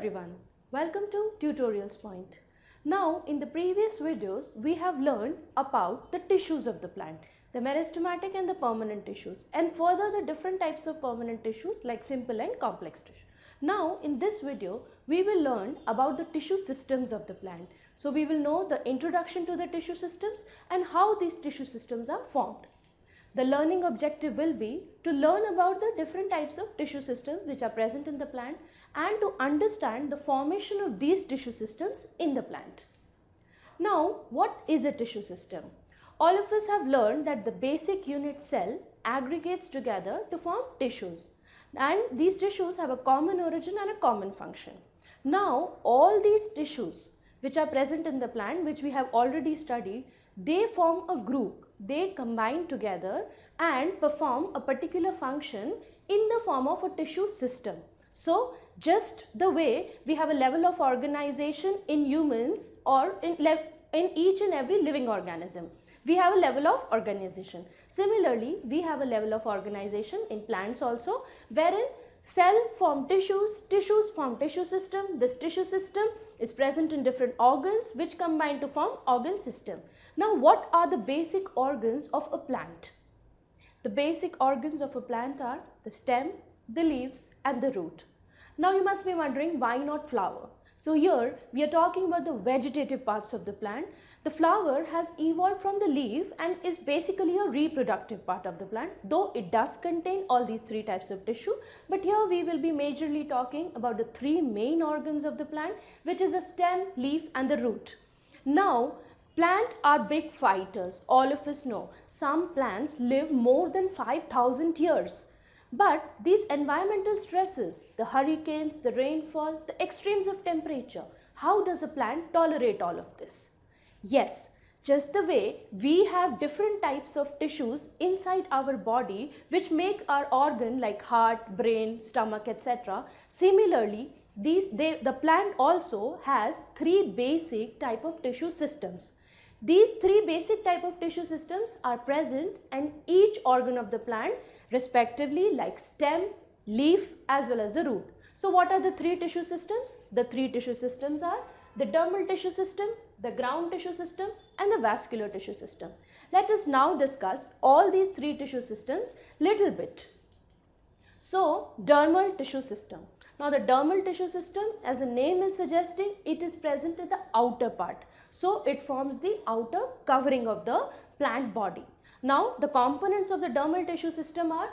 everyone, welcome to TutorialsPoint. Now in the previous videos we have learned about the tissues of the plant, the meristematic and the permanent tissues, and further the different types of permanent tissues like simple and complex tissue. Now in this video we will learn about the tissue systems of the plant. So we will know the introduction to the tissue systems and how these tissue systems are formed. The learning objective will be to learn about the different types of tissue systems which are present in the plant and to understand the formation of these tissue systems in the plant. Now, what is a tissue system? All of us have learned that the basic unit cell aggregates together to form tissues, and these tissues have a common origin and a common function. Now, all these tissues which are present in the plant, which we have already studied, they form a group. They combine together and perform a particular function in the form of a tissue system. So, just the way we have a level of organization in humans or in each and every living organism, we have a level of organization. Similarly, we have a level of organization in plants also, wherein cell form tissues, tissues form tissue system. This tissue system is present in different organs which combine to form organ system. Now, what are the basic organs of a plant? The basic organs of a plant are the stem, the leaves and the root. Now, you must be wondering, why not flower? So here we are talking about the vegetative parts of the plant. The flower has evolved from the leaf and is basically a reproductive part of the plant, though it does contain all these three types of tissue. But here we will be majorly talking about the three main organs of the plant, which is the stem, leaf and the root. Now, plants are big fighters. All of us know some plants live more than 5,000 years. But these environmental stresses, the hurricanes, the rainfall, the extremes of temperature, how does a plant tolerate all of this? Yes, just the way we have different types of tissues inside our body which make our organ like heart, brain, stomach, etc. Similarly, the plant also has three basic type of tissue systems. These three basic type of tissue systems are present in each organ of the plant respectively, like stem, leaf as well as the root. So what are the three tissue systems? The three tissue systems are the dermal tissue system, the ground tissue system and the vascular tissue system. Let us now discuss all these three tissue systems little bit. So, dermal tissue system. Now, the dermal tissue system, as the name is suggesting, it is present in the outer part. So, it forms the outer covering of the plant body. Now, the components of the dermal tissue system are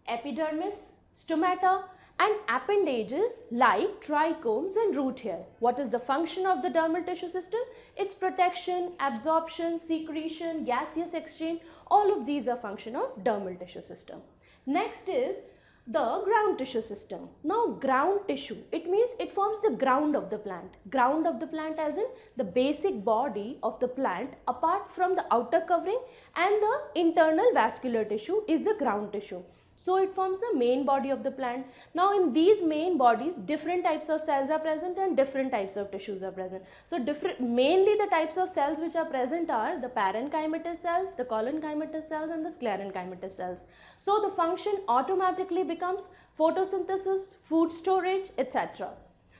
epidermis, stomata and appendages like trichomes and root hair. What is the function of the dermal tissue system? It's protection, absorption, secretion, gaseous exchange. All of these are function of dermal tissue system. Next is the ground tissue system. Now, ground tissue, it means it forms the ground of the plant. Ground of the plant as in the basic body of the plant apart from the outer covering, and the internal vascular tissue is the ground tissue. So, it forms the main body of the plant. Now, in these main bodies, different types of cells are present and different types of tissues are present. So, mainly the types of cells which are present are the parenchymatous cells, the collenchymatous cells and the sclerenchymatous cells. So, the function automatically becomes photosynthesis, food storage, etc.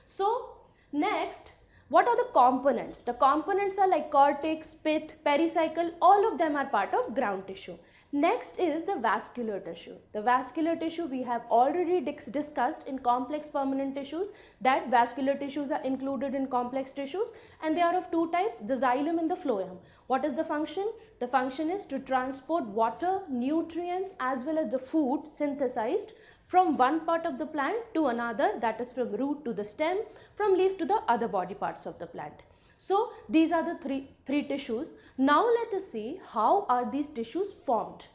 So, next, what are the components? The components are like cortex, pith, pericycle, all of them are part of ground tissue. Next is the vascular tissue. The vascular tissue we have already discussed in complex permanent tissues, that vascular tissues are included in complex tissues and they are of two types, the xylem and the phloem. What is the function? The function is to transport water, nutrients as well as the food synthesized from one part of the plant to another, that is from root to the stem, from leaf to the other body parts of the plant. So, these are the three tissues. Now, let us see how are these tissues formed.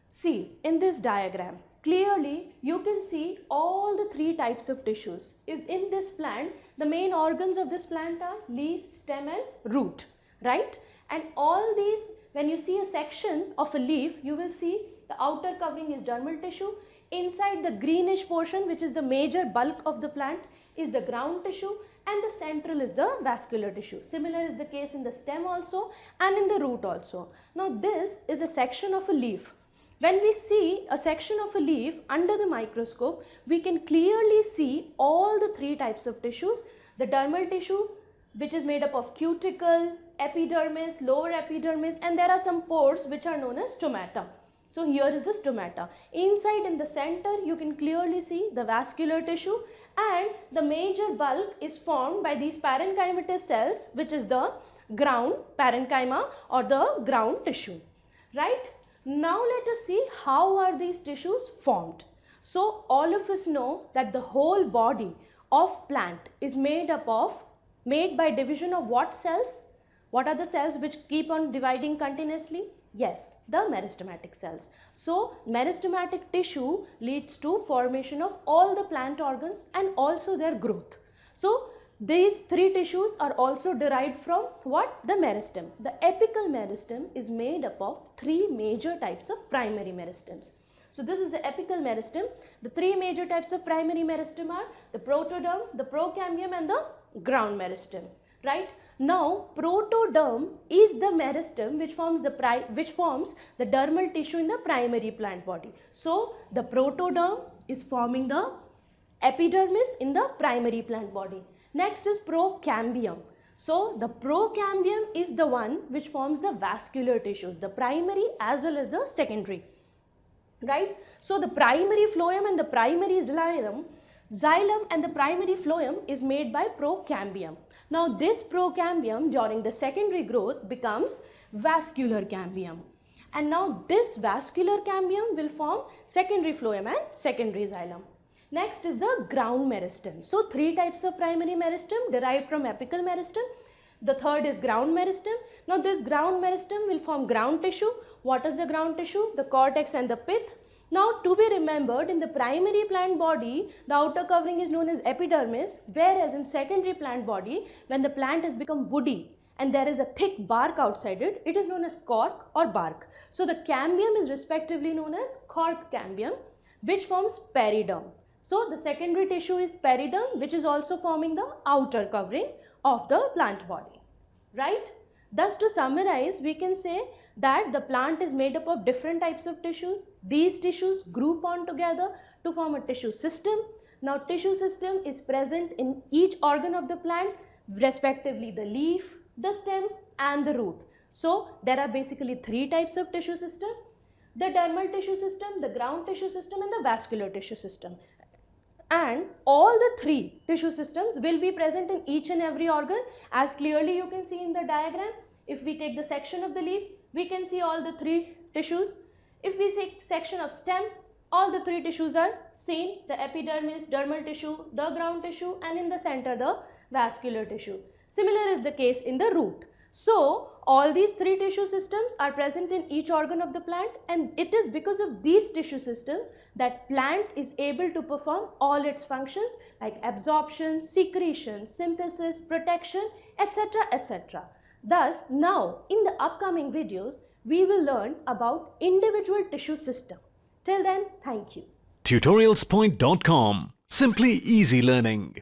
See, in this diagram, clearly you can see all the three types of tissues. If in this plant, the main organs of this plant are leaf, stem and root, right? And all these, when you see a section of a leaf, you will see the outer covering is dermal tissue. Inside the greenish portion, which is the major bulk of the plant, is the ground tissue, and the central is the vascular tissue. Similar is the case in the stem also and in the root also. Now, this is a section of a leaf. When we see a section of a leaf under the microscope, we can clearly see all the three types of tissues. The dermal tissue, which is made up of cuticle, epidermis, lower epidermis, and there are some pores which are known as stomata. So here is the stomata. Inside in the center, you can clearly see the vascular tissue, and the major bulk is formed by these parenchymatous cells, which is the ground parenchyma or the ground tissue, right? Now let us see how are these tissues formed. So all of us know that the whole body of plant is made by division of what cells? What are the cells which keep on dividing continuously? Yes, the meristematic cells. So meristematic tissue leads to formation of all the plant organs and also their growth. So these three tissues are also derived from what? The meristem. The apical meristem is made up of three major types of primary meristems. So this is the apical meristem. The three major types of primary meristem are the protoderm, the procambium and the ground meristem, right? Now protoderm is the meristem which forms the dermal tissue in the primary plant body. So the protoderm is forming the epidermis in the primary plant body. Next is procambium. So the procambium is the one which forms the vascular tissues, the primary as well as the secondary, right? So the primary phloem and the primary xylem and the primary phloem is made by procambium. Now this procambium during the secondary growth becomes vascular cambium. And now this vascular cambium will form secondary phloem and secondary xylem. Next is the ground meristem. So three types of primary meristem derived from apical meristem. The third is ground meristem. Now this ground meristem will form ground tissue. What is the ground tissue? The cortex and the pith. Now to be remembered, in the primary plant body, the outer covering is known as epidermis, whereas in secondary plant body, when the plant has become woody and there is a thick bark outside it, it is known as cork or bark. So the cambium is respectively known as cork cambium, which forms periderm. So the secondary tissue is periderm, which is also forming the outer covering of the plant body, right? Thus to summarize, we can say that the plant is made up of different types of tissues. These tissues group on together to form a tissue system. Now tissue system is present in each organ of the plant, respectively the leaf, the stem and the root. So there are basically three types of tissue system: the dermal tissue system, the ground tissue system and the vascular tissue system. And all the three tissue systems will be present in each and every organ, as clearly you can see in the diagram. If we take the section of the leaf, we can see all the three tissues. If we take section of stem, all the three tissues are seen: the epidermis, dermal tissue, the ground tissue, and in the center the vascular tissue. Similar is the case in the root. So all these three tissue systems are present in each organ of the plant, and it is because of these tissue systems that plant is able to perform all its functions like absorption, secretion, synthesis, protection, etc. etc. Thus now in the upcoming videos we will learn about individual tissue system. Till then, thank you. TutorialsPoint.com. Simply easy learning.